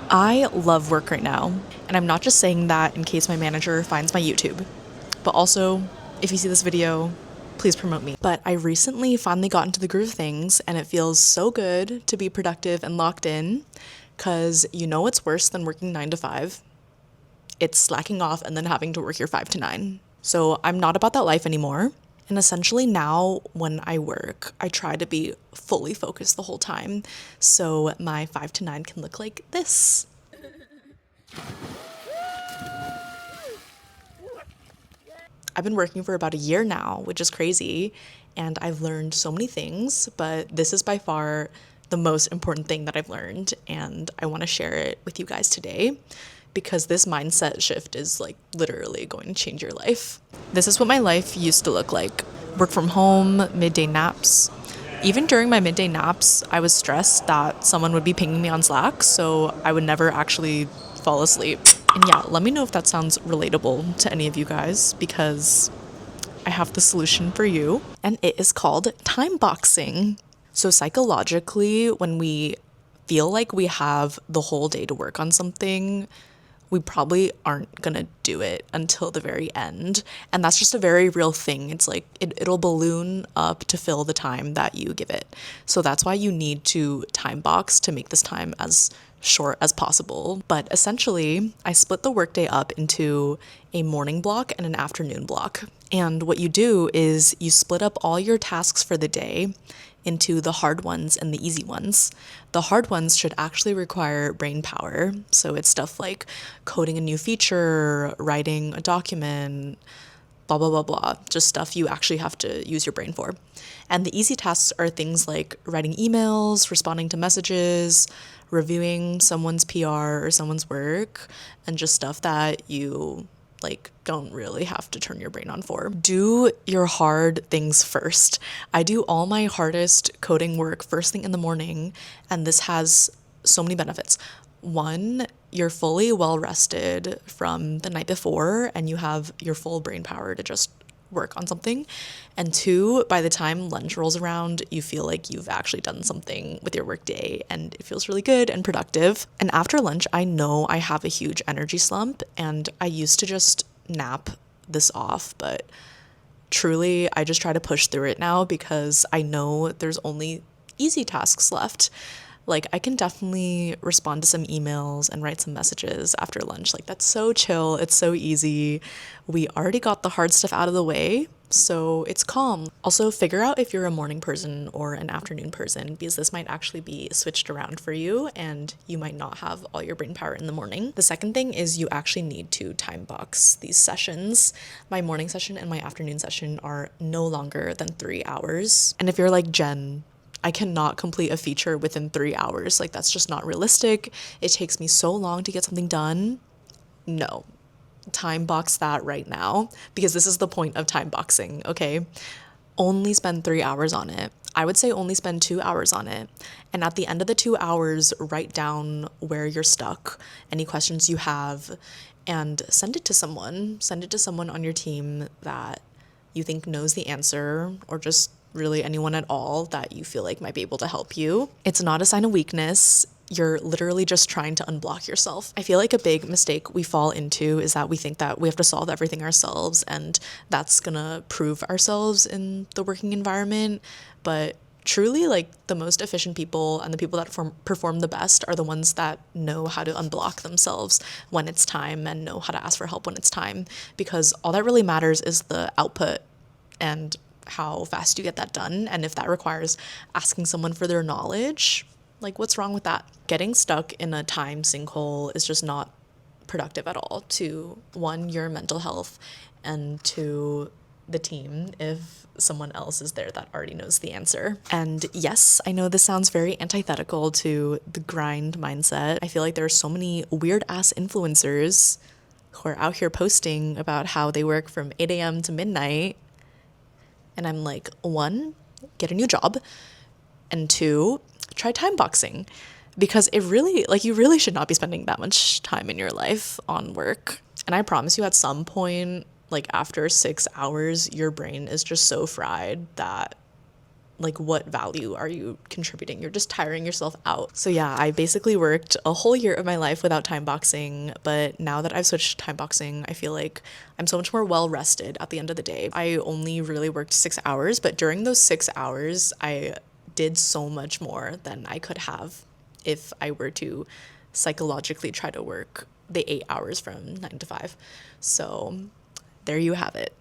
I love work right now, and I'm not just saying that in case my manager finds my YouTube, but also, if you see this video, please promote me. But I recently finally got into the groove of things, and it feels so good to be productive and locked in, because you know what's worse than working 9 to 5? It's slacking off and then having to work your 5 to 9. So I'm not about that life anymore. And essentially now when I work, I try to be fully focused the whole time. So my 5 to 9 can look like this. I've been working for about a year now, which is crazy. And I've learned so many things, but this is by far the most important thing that I've learned. And I want to share it with you guys today because this mindset shift is like literally going to change your life. This is what my life used to look like: work from home, midday naps. Even during my midday naps, I was stressed that someone would be pinging me on Slack, so I would never actually fall asleep. And yeah, let me know if that sounds relatable to any of you guys because I have the solution for you, and it is called time boxing. So, psychologically, when we feel like we have the whole day to work on something, we probably aren't gonna do it until the very end. And that's just a very real thing. It's like it'll balloon up to fill the time that you give it. So that's why you need to time box to make this time as short as possible. But essentially, I split the workday up into a morning block and an afternoon block. And what you do is you split up all your tasks for the day into the hard ones and the easy ones. The hard ones should actually require brain power. So it's stuff like coding a new feature, writing a document, blah, blah, blah, blah. Just stuff you actually have to use your brain for. And the easy tasks are things like writing emails, responding to messages, reviewing someone's PR or someone's work, and just stuff that you don't really have to turn your brain on for. Do your hard things first. I do all my hardest coding work first thing in the morning, and this has so many benefits. One, you're fully well rested from the night before and you have your full brain power to just work on something. And two, by the time lunch rolls around, you feel like you've actually done something with your workday and it feels really good and productive. And after lunch, I know I have a huge energy slump and I used to just nap this off, but truly I just try to push through it now because I know there's only easy tasks left. Like, I can definitely respond to some emails and write some messages after lunch. Like, that's so chill. It's so easy. We already got the hard stuff out of the way, so it's calm. Also, figure out if you're a morning person or an afternoon person, because this might actually be switched around for you and you might not have all your brain power in the morning. The second thing is you actually need to time box these sessions. My morning session and my afternoon session are no longer than 3 hours. And if you're like, Jen, I cannot complete a feature within 3 hours. Like, that's just not realistic. It takes me so long to get something done. No, time box that right now because this is the point of time boxing, okay? Only spend 3 hours on it. I would say only spend 2 hours on it. And at the end of the 2 hours, write down where you're stuck, any questions you have, and send it to someone. Send it to someone on your team that you think knows the answer, or just really anyone at all that you feel like might be able to help you. It's not a sign of weakness. You're literally just trying to unblock yourself. I feel like a big mistake we fall into is that we think that we have to solve everything ourselves and that's gonna prove ourselves in the working environment. But truly, like, the most efficient people and the people that perform the best are the ones that know how to unblock themselves when it's time and know how to ask for help when it's time, because all that really matters is the output and how fast you get that done. And if that requires asking someone for their knowledge, like, what's wrong with that? Getting stuck in a time sinkhole is just not productive at all to, one, your mental health, and to the team if someone else is there that already knows the answer. And yes, I know this sounds very antithetical to the grind mindset. I feel like there are so many weird ass influencers who are out here posting about how they work from 8 a.m. to midnight. And I'm like, one, get a new job. And two, try time boxing. Because it really, like, you really should not be spending that much time in your life on work. And I promise you, at some point, like after 6 hours, your brain is just so fried that like what value are you contributing? You're just tiring yourself out. So yeah, I basically worked a whole year of my life without time boxing, but now that I've switched to time boxing, I feel like I'm so much more well rested at the end of the day. I only really worked 6 hours, but during those 6 hours, I did so much more than I could have if I were to psychologically try to work the 8 hours from 9 to 5. So there you have it.